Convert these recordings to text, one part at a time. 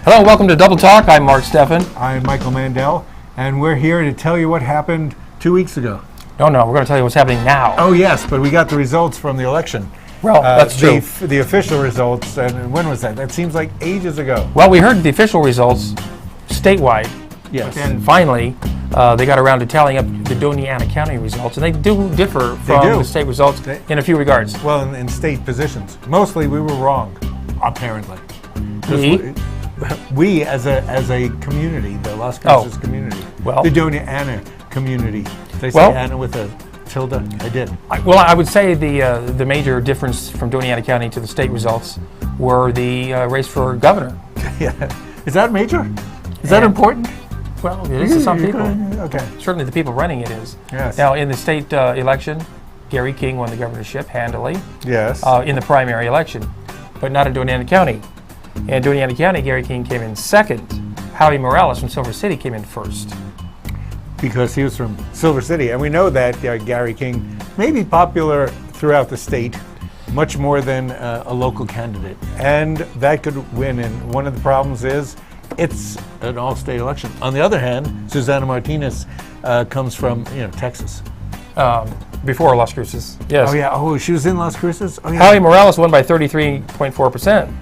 Hello, welcome to Double Talk. I'm Mark Steffen. I'm Michael Mandel, and we're here to tell you what happened 2 weeks ago. No, we're going to tell you what's happening now. Oh, yes, but we got the results from the election. Well, that's true. The official results, and when was that? That seems like ages ago. Well, we heard the official results statewide. Yes. And finally, they got around to tallying up the Doñana County results, and they do differ from the state results in a few regards. Well, in state positions. Mostly we were wrong, apparently. We as a community, the Las Cruces community, the Doñana community. Did I say Anna with a tilde? I did. I would say the major difference from Doñana County to the state results were the race for governor. Yeah. Is that major? Is that important? Well, it is to some people. Okay. Certainly the people running it is. Yes. Now, in the state election, Gary King won the governorship handily. Yes. In the primary election, but not in Doñana County. In Doñana County, Gary King came in second. Howie Morales from Silver City came in first. Because he was from Silver City. And we know that Gary King may be popular throughout the state, much more than a local candidate. And that could win. And one of the problems is it's an all-state election. On the other hand, Susana Martinez comes from Texas. Before Las Cruces, yes. Oh, yeah. Oh, she was in Las Cruces? Oh, yeah. Howie Morales won by 33.4%.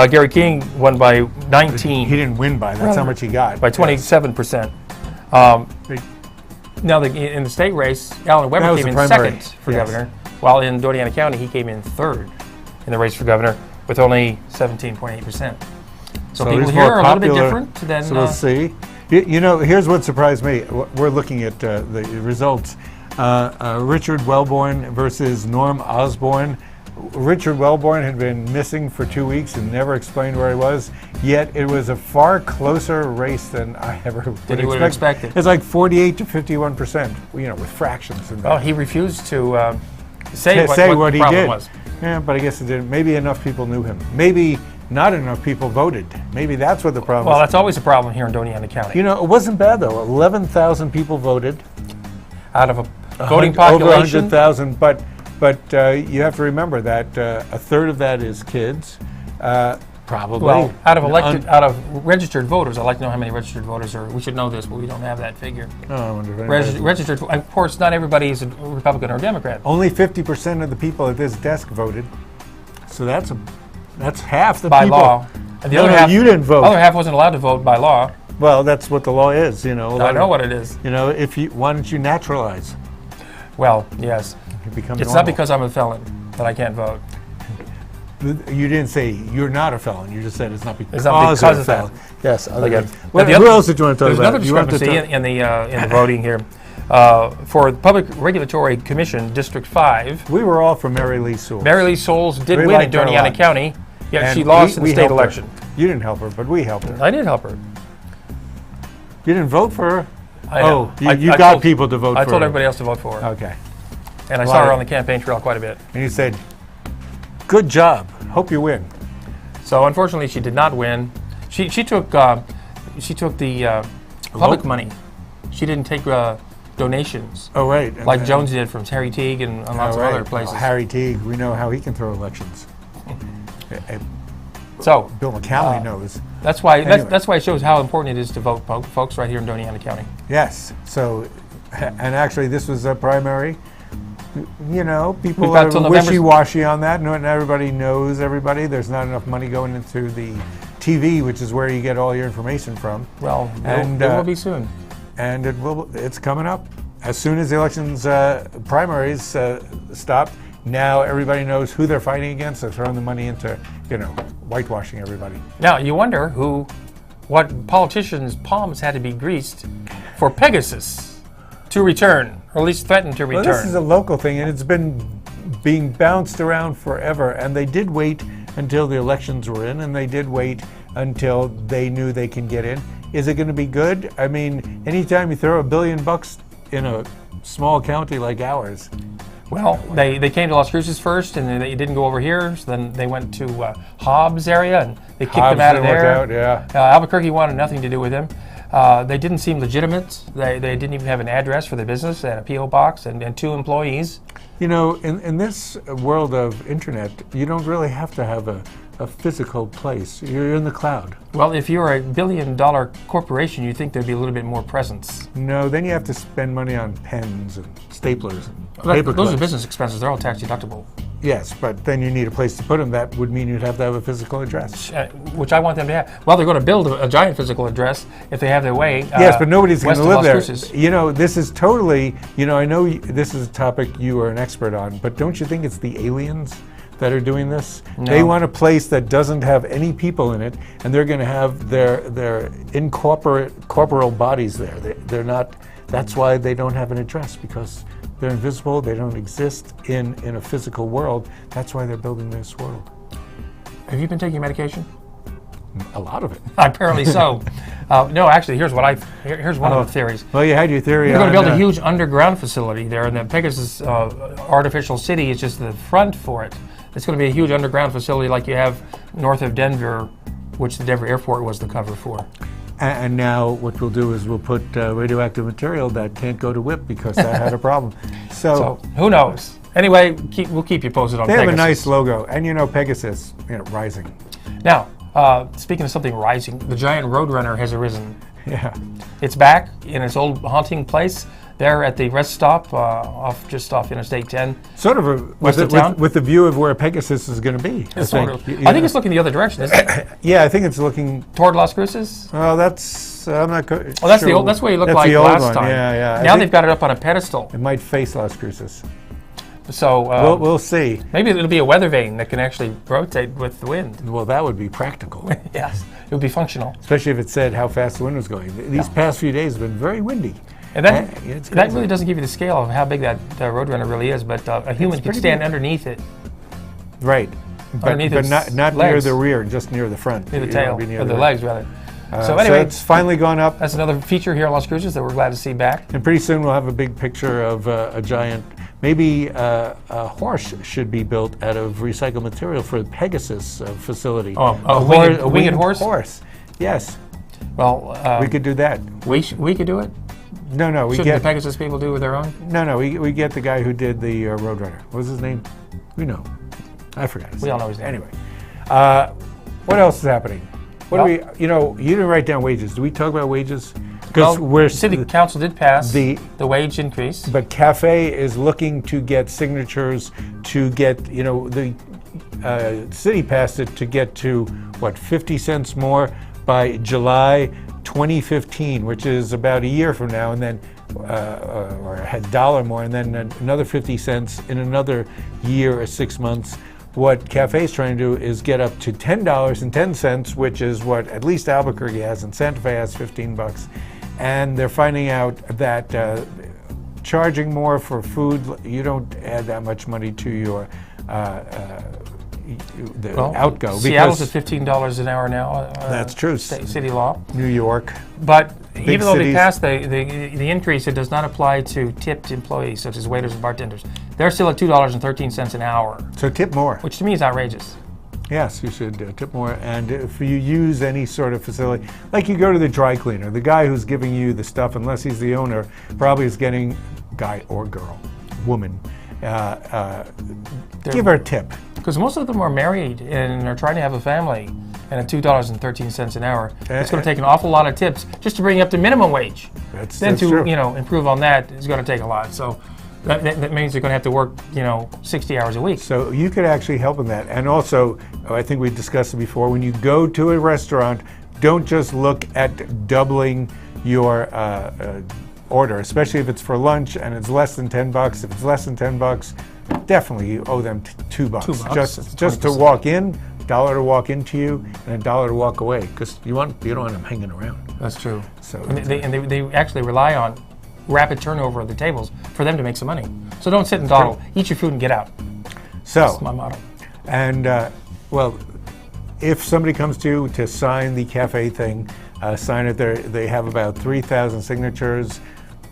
Gary King won by 19. He didn't win by. That's how much he got. By 27%. Now, in the state race, Alan Weber came in second for governor, while in Doñana County, he came in third in the race for governor with only 17.8%. So people here are a little bit different than... So we'll see. Here's what surprised me. We're looking at the results. Richard Wellborn versus Norm Osborne. Richard Wellborn had been missing for 2 weeks and never explained where he was, yet it was a far closer race than I ever would have expected. It's like 48 to 51%, with fractions. Well, he refused to say what the he problem did. was. Yeah, but I guess it didn't. Maybe enough people knew him. Maybe not enough people voted. Maybe that's what the problem was. Well, that's always a problem here in Doñana County. It wasn't bad, though. 11,000 people voted. Out of a voting population? Over 100,000, but you have to remember that a third of that is kids, probably. Well, out of registered voters, I'd like to know how many registered voters are. We should know this, but we don't have that figure. Oh, I wonder if registered. Of course, not everybody is a Republican or Democrat. Only 50% of the people at this desk voted, so that's half the by people. By law. And the other half, you didn't vote. The other half wasn't allowed to vote by law. Well, that's what the law is, I know what it is. Why don't you naturalize? Well, yes. It's normal. Not because I'm a felon that I can't vote. You didn't say you're not a felon. You just said it's not because of a felon. Yes. Who else did you want to talk about? There's another discrepancy in the voting here. For the Public Regulatory Commission, District 5. We were all from Mary Lee Souls. Mary Lee Souls did win in Doñana County, yet she lost in the state election. You didn't help her, but we helped her. I did help her. You didn't vote for her? I got people to vote for her. I told everybody else to vote for her. Okay. And I saw her on the campaign trail quite a bit. And you said, good job. Hope you win. So unfortunately, she did not win. She took the public money. She didn't take donations. Oh, right. Like Jones did from Harry Teague and lots of other places. Well, Harry Teague, we know how he can throw elections. So Bill McCalley knows. That's why it shows how important it is to vote, folks, right here in Doñana County. Yes. So, and actually, this was a primary. People are wishy-washy on that. Not everybody knows everybody. There's not enough money going into the TV, which is where you get all your information from. Well, it will be soon. And it's coming up. As soon as the elections primaries stop, now everybody knows who they're fighting against. They're throwing the money into, whitewashing everybody. Now, you wonder what politicians' palms had to be greased for Pegasus to return, or at least threaten to return. Well, this is a local thing, and it's been being bounced around forever. And they did wait until the elections were in, and they did wait until they knew they can get in. Is it going to be good? I mean, anytime you throw $1 billion in a small county like ours. Well, they came to Las Cruces first, and they didn't go over here. So then they went to Hobbs area, and they kicked them out of there. Albuquerque wanted nothing to do with him. They didn't seem legitimate. They didn't even have an address for their business and a P.O. box and 2 employees. In this world of internet, you don't really have to have a physical place. You're in the cloud. Well, if you're a billion-dollar corporation, you'd think there'd be a little bit more presence. No, then you have to spend money on pens and staplers and Well, paper those are clips. business expenses. They're all tax deductible. Yes, but then you need a place to put them. That would mean you'd have to have a physical address. Which I want them to have. Well, they're going to build a giant physical address if they have their way. Yes, but nobody's going west to of live Las there. Cruces. You know, this is totally, you know, I know this is a topic you are an expert on, but don't you think it's the aliens that are doing this? No. They want a place that doesn't have any people in it, and they're going to have their corporeal bodies there. They're not, that's why they don't have an address, because they're invisible, they don't exist in a physical world. That's why they're building this world. Have you been taking medication? A lot of it. Apparently so. No, actually, here's one of the theories. Well, you had your theory They're on... going to build a huge underground facility there, and the Pegasus artificial city is just the front for it. It's going to be a huge underground facility like you have north of Denver, which the Denver airport was the cover for. And now what we'll do is we'll put radioactive material that can't go to WIP because that had a problem. So who knows? Anyway, we'll keep you posted on they Pegasus. have a nice logo, and you know Pegasus, rising. Now, speaking of something rising, the giant Roadrunner has arisen. Yeah. It's back in its old haunting place there at the rest stop just off Interstate 10. Sort of West of town? with the view of where Pegasus is going to be. I think. I think it's looking the other direction, isn't it? Yeah, I think it's looking Toward Las Cruces? well. That's I'm not. Well, that's sure. the old. That's what it looked That's like the old last one. time. Yeah. I Now think they've got it up on a pedestal. it might face Las Cruces. So We'll see. maybe it'll be a weather vane that can actually rotate with the wind. Well, that would be practical, Yes, it would be functional. especially if it said how fast the wind was going. These past few days have been very windy. And that, It's that crazy. really doesn't give you the scale of how big that Roadrunner really is, but a human could pretty stand big. underneath it, Right. But Underneath not its near legs. the rear, just near the front. near the You don't tail, be near or the rear. legs rather. So So anyway, it's finally gone up, that's another feature here on Las Cruces that we're glad to see back. and pretty soon we'll have a big picture of a giant. Maybe a horse should be built out of recycled material for the Pegasus facility. Oh, a winged horse? Yes, Well, we could do that. we could do it. No, we Shouldn't get the Pegasus people do it with their own? no. We get the guy who did the Roadrunner. What was his name? We know. I forgot his name. We all know his name. Anyway, what else is happening? What do we? You didn't write down wages. Do we talk about wages? Because Well, City Council did pass the wage increase. But Cafe is looking to get signatures to get, the city passed it to get to, 50 cents more by July 2015, which is about a year from now, and then, or $1 more, and then another 50 cents in another year or 6 months. What Cafe is trying to do is get up to $10.10, which is what at least Albuquerque has, and Santa Fe has $15. And they're finding out that charging more for food, you don't add that much money to your outgo. Seattle's at $15 an hour now. That's true. City law. New York. But even though they cities. passed the increase, it does not apply to tipped employees such as waiters and bartenders. They're still at $2.13 an hour, So tip more. which to me is outrageous. Yes, you should tip more. And if you use any sort of facility, like you go to the dry cleaner, the guy who's giving you the stuff, unless he's the owner, probably is getting, guy or girl, woman, give her a tip. Because most of them are married and are trying to have a family, and at $2.13 an hour, it's going to take an awful lot of tips just to bring you up to minimum wage. That's True. true. Improve on that is going to take a lot. So that means they're going to have to work, 60 hours a week. So you could actually help in that. And also, I think we discussed it before, when you go to a restaurant, don't just look at doubling your order, especially if it's for lunch and it's less than $10. If it's less than $10, definitely you owe them $2. $2. Just to 20%. walk in, $1 to walk into you, and $1 to walk away, because you don't want them hanging around. That's true. So And they actually rely on rapid turnover of the tables for them to make some money. So don't sit and dawdle. Eat your food and get out. That's my motto. And well, if somebody comes to you to sign the Cafe thing, sign it. They have about 3,000 signatures.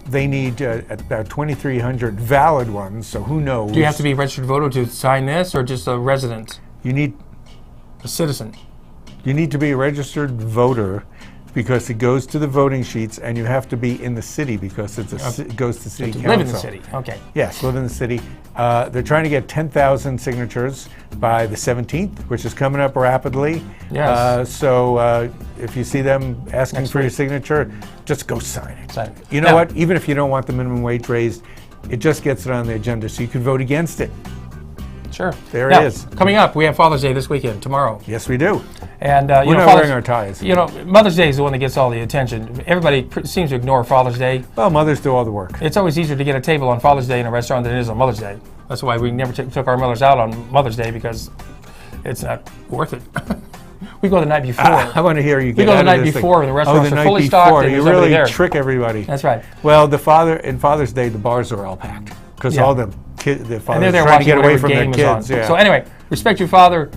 They need about 2,300 valid ones. So who knows? Do you have to be a registered voter to sign this, or just a resident, You need a citizen? to be a registered voter because it goes to the voting sheets, and you have to be in the city because it goes to city council. Live in the city, okay. Yes, live in the city. They're trying to get 10,000 signatures by the 17th, which is coming up rapidly. Yes. So if you see them asking for your signature, just go sign it. You know what? Even if you don't want the minimum wage raised, it just gets it on the agenda so you can vote against it. Sure. There it is. Coming up, we have Father's Day this weekend, tomorrow. Yes, we do. And we're not wearing our ties. You know, Mother's Day is the one that gets all the attention. Everybody seems to ignore Father's Day. Well, mothers do all the work. It's always easier to get a table on Father's Day in a restaurant than it is on Mother's Day. That's why we never took our mothers out on Mother's Day, because it's not worth it. We go the night before. I want to hear you get We go out the of night this before, thing. the restaurants the are night fully before. stocked and You there's nobody really there. trick everybody. That's right. Well, in Father's Day, the bars are all packed because all the fathers And they're there trying to get watching away whatever from their game is kids. on. Yeah. So anyway, respect your father.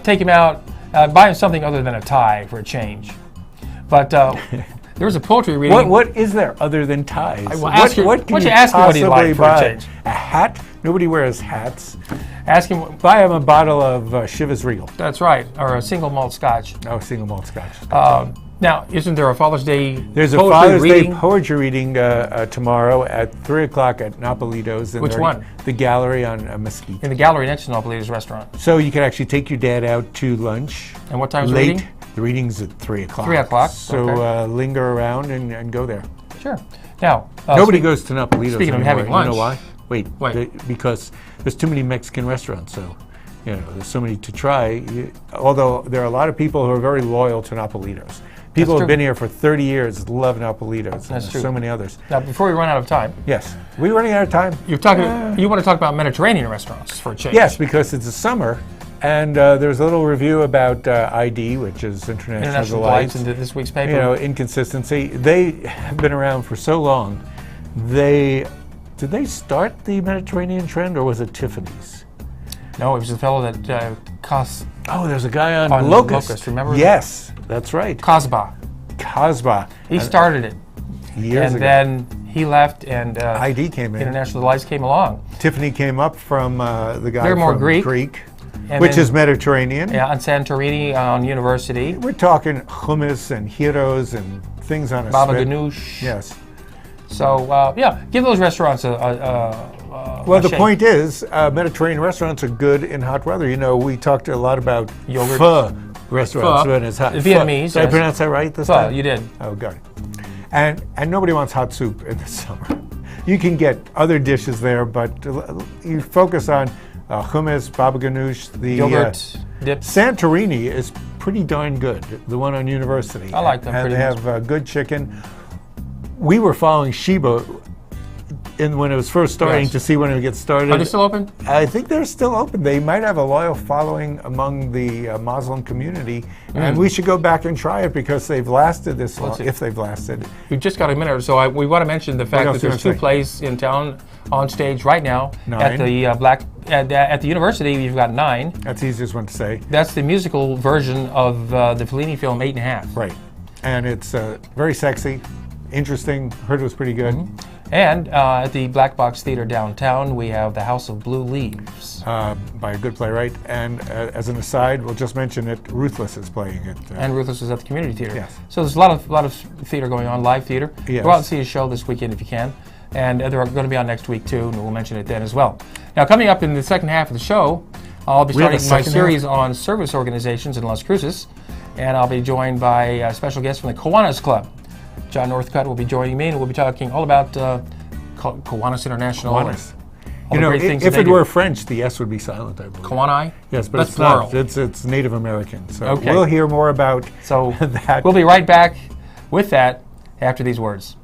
Take him out. Buy him something other than a tie for a change. But there was a poetry reading. What is there other than ties? Well, ask him what he'd like for a change. A hat? Nobody wears hats. Ask him. Buy him a bottle of Chivas Regal. That's right, or a single malt scotch. Oh, single malt scotch. Now, isn't there a Father's Day? There's a Father's Day poetry reading tomorrow at 3 o'clock at Napolito's. Which one? The gallery on Mesquite. In the gallery next to Napolito's restaurant. So you can actually take your dad out to lunch. And what time's the late reading? The reading's at 3 o'clock. 3 o'clock. So linger around and go there. Sure. Now, nobody goes to Napolito's speaking anymore. of having lunch, you know why? Wait. Because there's too many Mexican restaurants. So, there's so many to try. Although there are a lot of people who are very loyal to Napolito's. People who have been here for 30 years love Napolito's. That's true. So many others. Now, before we run out of time. Yes. Are we running out of time? You want to talk about Mediterranean restaurants for a change. Yes, because it's the summer. And there's a little review about ID, which is International Delights. Into this week's paper. Inconsistency. They have been around for so long. Did they start the Mediterranean trend, or was it Tiffany's? No, it was the fellow that Oh, there's a guy on Locust. Remember? Yes, that's right. Kasbah. He started it. Years ago. And then he left, and ID came in. International Delights came along. Tiffany came up from the guy They're more from Greek. Which is Mediterranean. Yeah, on Santorini, on University. We're talking hummus and gyros and things on a Baba spit. ganoush. Yes. So, give those restaurants well, the point is, Mediterranean restaurants are good in hot weather. We talked a lot about yogurt. Pho restaurants when it's hot. Vietnamese. Did I pronounce that right this time? You did. Oh, got it. And nobody wants hot soup in the summer. You can get other dishes there, but you focus on hummus, baba ganoush, the yogurt dips. Santorini is pretty darn good. The one on University. I like them. And they have good chicken. We were following Sheba when it was first starting to see when it would get started. Are they still open? I think they're still open. They might have a loyal following among the Muslim community, and we should go back and try it because they've lasted this long. If they've lasted. We've just got a minute or so. We want to mention the fact that there's two plays in town on stage right now. 9. At the at the University. You've got 9. That's the easiest one to say. That's the musical version of the Fellini film 8½. Right, and it's very sexy, interesting. Heard it was pretty good. And at the Black Box Theater downtown, we have The House of Blue Leaves. By a good playwright. And as an aside, we'll just mention that Ruthless is playing it. And Ruthless is at the Community Theater. Yes. So there's a lot of theater going on, live theater. Yes. Go out and see a show this weekend if you can. And they're going to be on next week too, and we'll mention it then as well. Now, coming up in the second half of the show, I'll be starting my series on service organizations in Las Cruces. And I'll be joined by a special guest from the Kiwanis Club. John Northcutt will be joining me, and we'll be talking all about Kiwanis International. Kiwanis. If it were French, the S would be silent, I believe. Kiwani? Yes, but that's it's plural. not. It's Native American. So we'll hear more about that. We'll be right back with that after these words.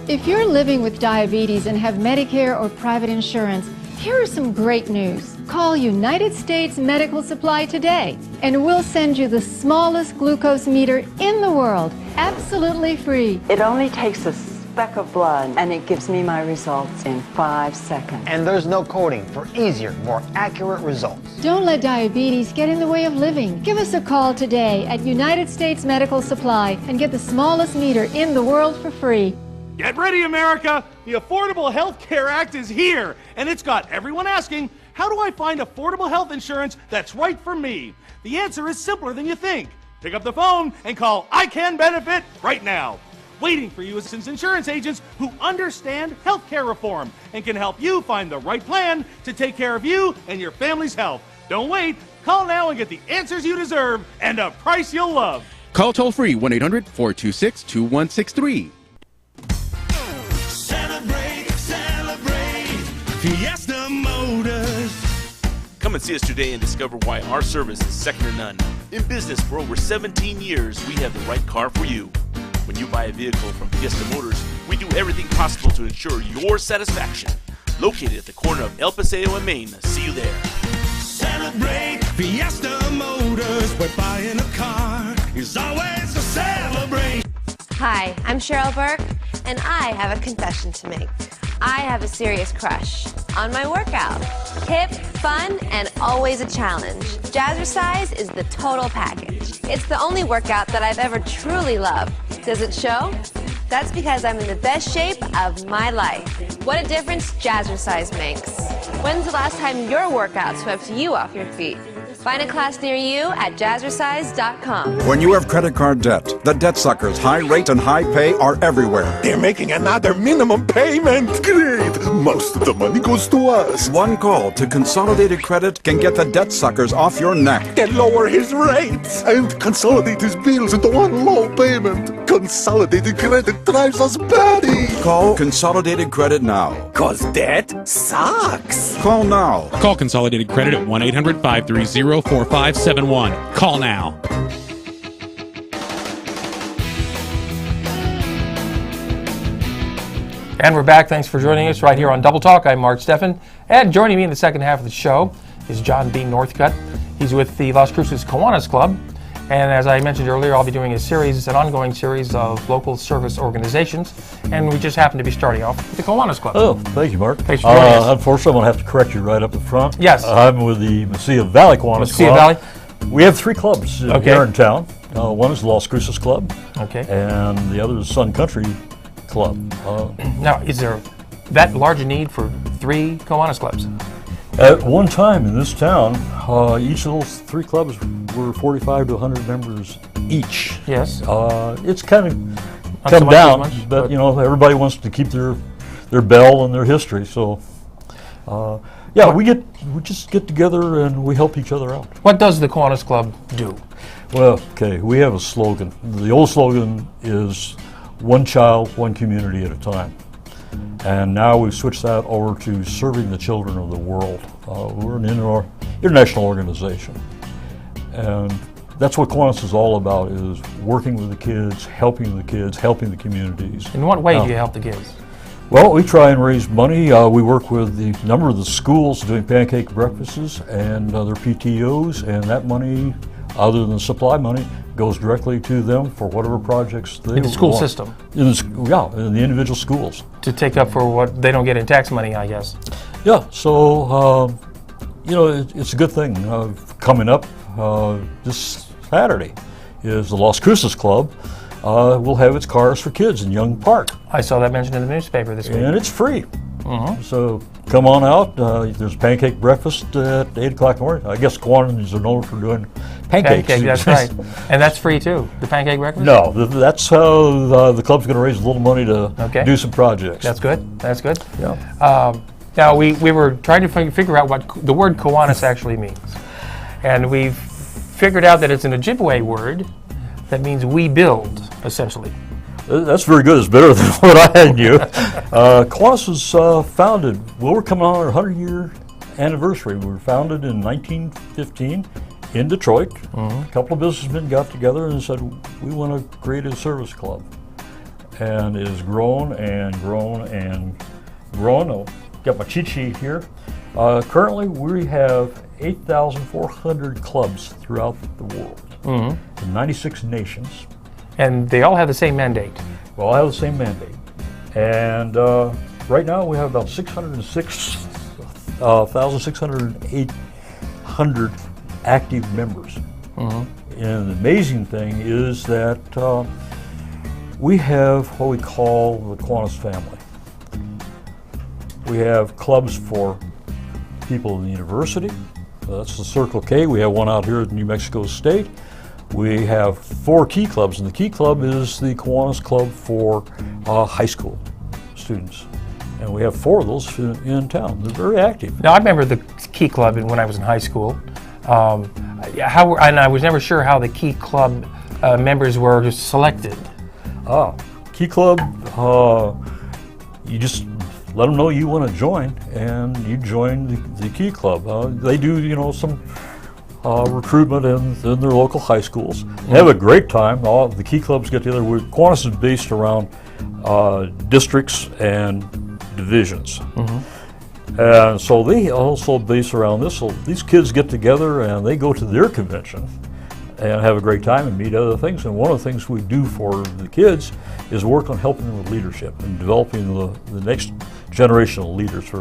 If you're living with diabetes and have Medicare or private insurance, here are some great news. Call United States Medical Supply today, and we'll send you the smallest glucose meter in the world, absolutely free. It only takes a speck of blood, and it gives me my results in 5 seconds. And there's no coding for easier, more accurate results. Don't let diabetes get in the way of living. Give us a call today at United States Medical Supply and get the smallest meter in the world for free. Get ready, America! The Affordable Health Care Act is here, and it's got everyone asking, how do I find affordable health insurance that's right for me? The answer is simpler than you think. Pick up the phone and call I Can Benefit right now. Waiting for you is insurance agents who understand healthcare reform and can help you find the right plan to take care of you and your family's health. Don't wait. Call now and get the answers you deserve and a price you'll love. Call toll-free 1-800-426-2163. Celebrate, celebrate, Fiesta Motors. Come and see us today and discover why our service is second to none. In business for over 17 years, we have the right car for you. When you buy a vehicle from Fiesta Motors, we do everything possible to ensure your satisfaction. Located at the corner of El Paseo and Main. See you there. Celebrate Fiesta Motors, where buying a car is always a celebration. Hi, I'm Cheryl Burke, and I have a confession to make. I have a serious crush on my workout. Hip, fun, and always a challenge. Jazzercise is the total package. It's the only workout that I've ever truly loved. Does it show? That's because I'm in the best shape of my life. What a difference Jazzercise makes. When's the last time your workout swept you off your feet? Find a class near you at jazzercise.com. When you have credit card debt, the debt suckers' high rate and high pay are everywhere. They're making another minimum payment. Great. Most of the money goes to us. One call to Consolidated Credit can get the debt suckers off your neck. They lower his rates and consolidate his bills into one low payment. Consolidated Credit drives us batty. Call Consolidated Credit now. 'Cause debt sucks. Call now. Call Consolidated Credit at 1-800-530-4571. Call now. And we're back. Thanks for joining us right here on Double Talk. I'm Mark Steffen. And joining me in the second half of the show is John B. Northcutt. He's with the Las Cruces Kiwanis Club. And as I mentioned earlier, I'll be doing an ongoing series of local service organizations. And we just happen to be starting off with the Kiwanis Club. Oh, thank you, Mark. Thanks for joining us. Unfortunately, I'm going to have to correct you right up the front. Yes. I'm with the Mesilla Valley Kiwanis Club. Valley? We have 3 clubs here in town. One is the Las Cruces Club. Okay. And the other is Sun Country Club. Now, is there that large a need for 3 Kiwanis clubs? At one time in this town, each of those 3 clubs were 45 to 100 members each. Yes. It's kind of Not come so much down, as much, but you know, everybody wants to keep their bell and their history. So, yeah, we just get together and we help each other out. What does the Kiwanis Club do? Well, okay, we have a slogan. The old slogan is one child, one community at a time. And now we've switched that over to serving the children of the world. We're an international organization. And that's what Kiwanis is all about, is working with the kids, helping the communities. In what way do you help the kids? Well, we try and raise money. We work with the number of the schools doing pancake breakfasts and their PTOs, and that money, other than supply money, goes directly to them for whatever projects they want. In the school system? In the individual schools. To take up for what they don't get in tax money, I guess. Yeah, so, you know, it's a good thing. Coming up this Saturday is the Las Cruces Club. Will have its Cars for Kids in Young Park. I saw that mentioned in the newspaper this week. And it's free. So come on out. There's pancake breakfast at 8 o'clock in the morning. I guess Kiwanis are known for doing pancakes. That's right. And that's free too, the pancake breakfast? No, that's how the club's going to raise a little money to do some projects. That's good. That's good. Yeah. Now, we were trying to figure out what the word Kiwanis actually means. And we've figured out that it's an Ojibwe word that means we build, essentially. That's very good. It's better than what I had you. Kiwanis was founded, we're coming on our 100-year anniversary. We were founded in 1915 in Detroit. A couple of businessmen got together and said, we want to create a service club. And it has grown and grown and grown. I'll get my cheat sheet here. Currently, we have 8,400 clubs throughout the world in 96 nations. And they all have the same mandate. We all have the same mandate. And right now we have about 606,800 active members. And the amazing thing is that we have what we call the Kiwanis family. We have clubs for people in the university. That's the Circle K. We have one out here at New Mexico State. We have 4 Key Clubs, and the Key Club is the Kiwanis Club for high school students. And we have 4 of those in town. They're very active. Now, I remember the Key Club when I was in high school. And I was never sure how the Key Club members were selected. Key Club, you just let them know you want to join, and you join the Key Club. They do, some recruitment in their local high schools. They have a great time. All the Key Clubs get together. Kiwanis is based around districts and divisions. And so they also base around this. So these kids get together and they go to their convention and have a great time and meet other things. And one of the things we do for the kids is work on helping them with leadership and developing the next generation of leaders.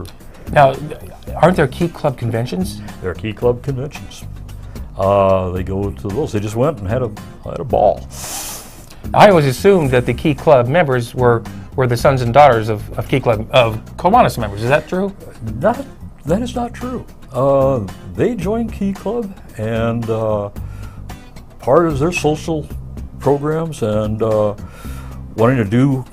Now, aren't there Key Club conventions? There are Key Club conventions. They go to those. They just went and had a ball. I always assumed that the Key Club members were the sons and daughters of Key Club, of Kiwanis members. Is that true? That is not true. They join Key Club, and part of their social programs and wanting to do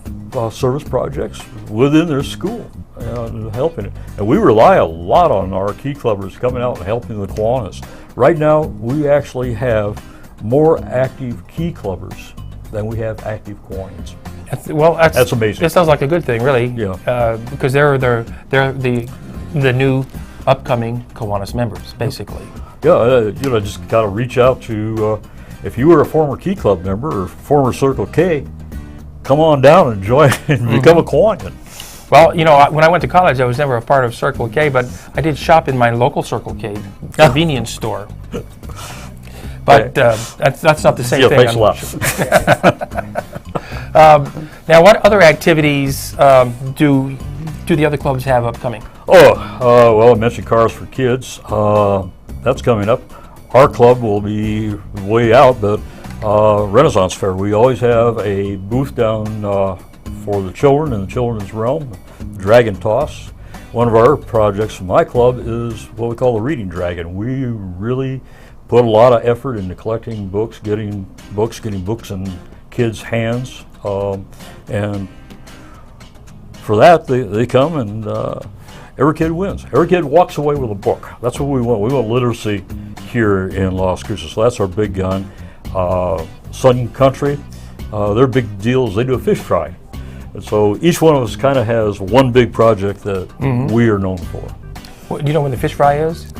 service projects within their school and helping it. And we rely a lot on our Key Clubbers coming out and helping the Kiwanis. Right now, we actually have more active Key Clubbers than we have active Kiwanians. That's amazing. That sounds like a good thing, really. Yeah. Because they're the new upcoming Kiwanis members, basically. Yeah, just got to reach out to, if you were a former Key Club member or former Circle K, come on down and join and become a Kiwanian. Well, when I went to college, I was never a part of Circle K, but I did shop in my local Circle K convenience store. But that's not the same thing. Thanks a lot. Now, what other activities do the other clubs have upcoming? Well, I mentioned Cars for Kids. That's coming up. Our club will be way out, but Renaissance Fair. We always have a booth down for the children in the children's realm, Dragon Toss. One of our projects in my club is what we call the Reading Dragon. We really put a lot of effort into collecting books, getting books in kids' hands, and for that they come and every kid wins. Every kid walks away with a book. That's what we want. We want literacy here in Las Cruces. So that's our big gun. Sun Country, their big deal is they do a fish fry. And so each one of us kind of has one big project that we are known for. Do you know when the fish fry is?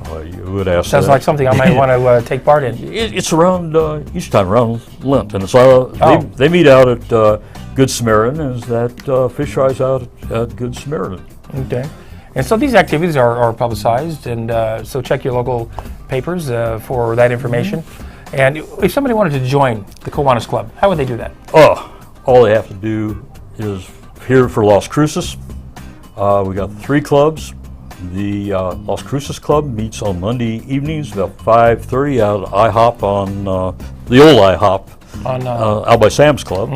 You would ask. Sounds like something I might want to take part in. It's around each time around Lent, and it's they meet out at Good Samaritan, and that fish fries out at Good Samaritan. Okay, and so these activities are publicized, and so check your local papers for that information. And if somebody wanted to join the Kiwanis Club, how would they do that? All they have to do is here for Las Cruces. We got 3 clubs. The Las Cruces Club meets on Monday evenings about 5:30 out at IHOP on the old IHOP out by Sam's Club.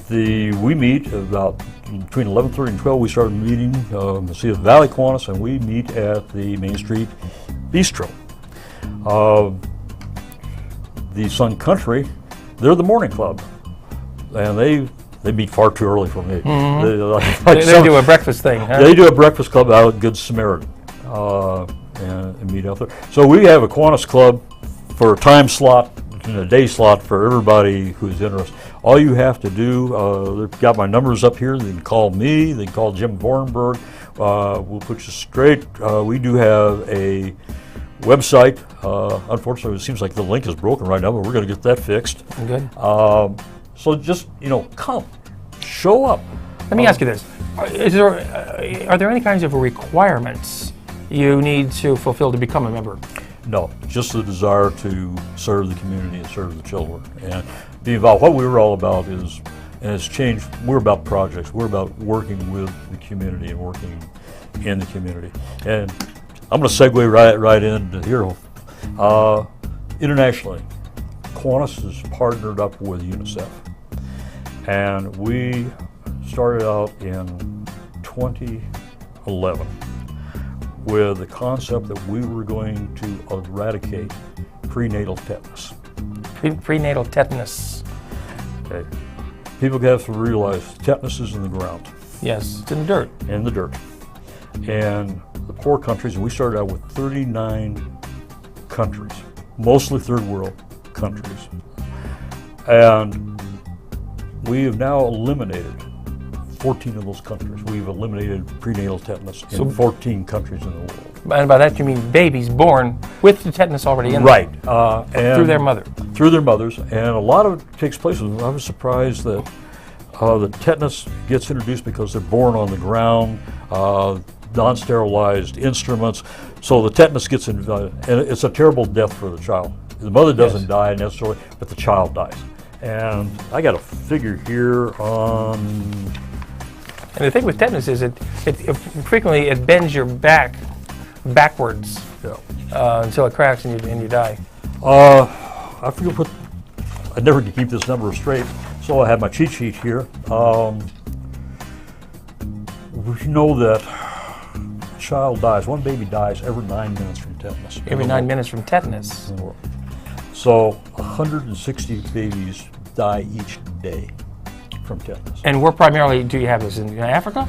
We meet about between 11:30 and 12. We started meeting see the Valley Kiwanis, and we meet at the Main Street Bistro. The Sun Country, they're the morning club, and they meet far too early for me. They do a breakfast thing, huh? They do a breakfast club out at Good Samaritan and meet out there. So we have a Kiwanis club for a time slot and a day slot for everybody who's interested. All you have to do, they've got my numbers up here. They can call me. They can call Jim Vorenberg. We'll put you straight. We do have a website. Unfortunately, it seems like the link is broken right now, but we're going to get that fixed. Good. So just, come, show up. Let me ask you this. Are there any kinds of requirements you need to fulfill to become a member? No, just the desire to serve the community and serve the children and be involved. What we were all about is, and it's changed, we're about projects. We're about working with the community and working in the community. And I'm going to segue right into here. Internationally, Kiwanis is partnered up with UNICEF. And we started out in 2011 with the concept that we were going to eradicate prenatal tetanus. Prenatal tetanus. Okay. People have to realize tetanus is in the ground. Yes, it's in the dirt. In the dirt. And the poor countries, and we started out with 39 countries, mostly third world countries. And we have now eliminated 14 of those countries. We've eliminated prenatal tetanus in 14 countries in the world. And by that you mean babies born with the tetanus already in them. Right. And through their mother. Through their mothers. And a lot of it takes place. I was surprised that the tetanus gets introduced because they're born on the ground, non-sterilized instruments. So the tetanus gets in, and it's a terrible death for the child. The mother doesn't die necessarily, but the child dies. And I got a figure here on... And the thing with tetanus is it frequently it bends your back backwards until it cracks and you die. I forget what, I never could keep this number straight, so I have my cheat sheet here. We know that a child dies, one baby dies every 9 minutes from tetanus. Every 9 minutes from tetanus. So 160 babies die each day from tetanus. And we're primarily, do you have this in Africa?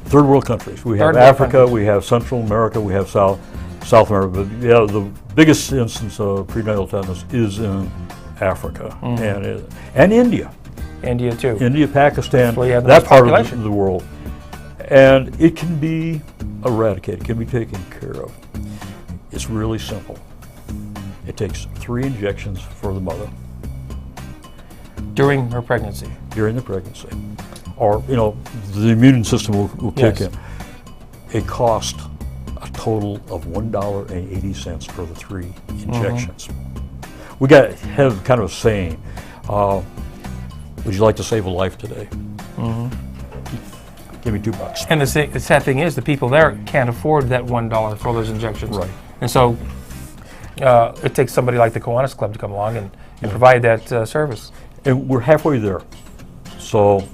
Third world countries. We have Africa, we have Central America, we have South America. But yeah, the biggest instance of prenatal tetanus is in Africa and India. India too. India, Pakistan, that part of the world. And it can be eradicated, can be taken care of. It's really simple. It takes 3 injections for the mother. During her pregnancy? During the pregnancy. Or, you know, the immune system will kick in. It costs a total of $1.80 for the 3 injections. We have kind of a saying, would you like to save a life today? Give me $2. And the sad thing is the people there can't afford that $1 for those injections. Right. And so it takes somebody like the Kiwanis Club to come along and provide that service. And we're halfway there. So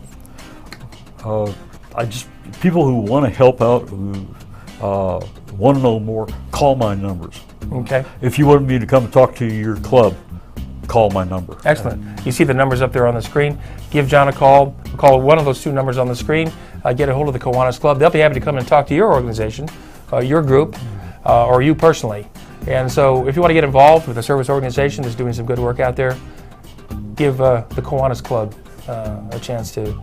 people who want to help out, who want to know more, call my numbers. Okay. If you want me to come talk to your club, call my number. Excellent. You see the numbers up there on the screen. Give John a call. Call one of those 2 numbers on the screen. Get a hold of the Kiwanis Club. They'll be happy to come and talk to your organization, your group, or you personally. And so if you want to get involved with a service organization that's doing some good work out there, give the Kiwanis Club a chance to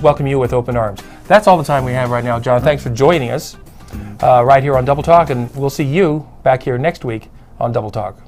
welcome you with open arms. That's all the time we have right now, John. Thanks for joining us right here on Double Talk, and we'll see you back here next week on Double Talk.